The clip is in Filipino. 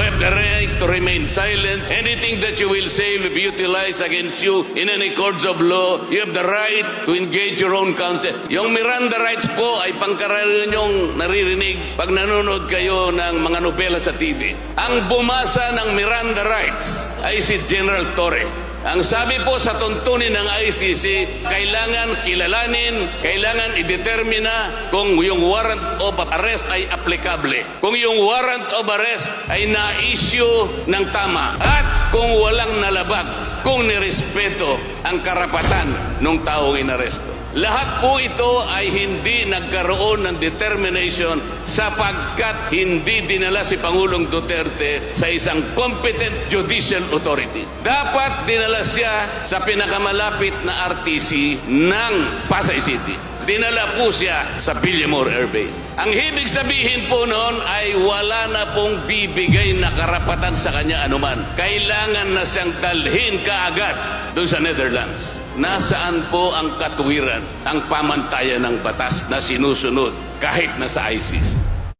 have the right to remain silent. Anything that you will say will be utilized against you in any courts of law. You have the right to engage your own counsel. Yung Miranda rights po ay pangkaraniwan yung naririnig pag nanonood kayo ng mga nobela sa TV. Ang bumasa ng Miranda rights ay si General Torre. Ang sabi po sa tuntunin ng ICC, kailangan kilalanin, kailangan idetermina kung yung warrant of arrest ay applicable. Kung yung warrant of arrest ay na-issue ng tama. At kung walang nalabag, kung nirespeto ang karapatan ng taong inaresto. Lahat po ito ay hindi nagkaroon ng determination sapagkat hindi dinala si Pangulong Duterte sa isang competent judicial authority. Dapat dinala siya sa pinakamalapit na RTC ng Pasay City. Dinala po siya sa Villamor Air Base. Ang ibig sabihin po noon ay wala na pong bibigay na karapatan sa kanya anuman. Kailangan na siyang dalhin kaagad doon sa Netherlands. Nasaan po ang katuwiran, ang pamantayan ng batas na sinusunod kahit nasa ISIS?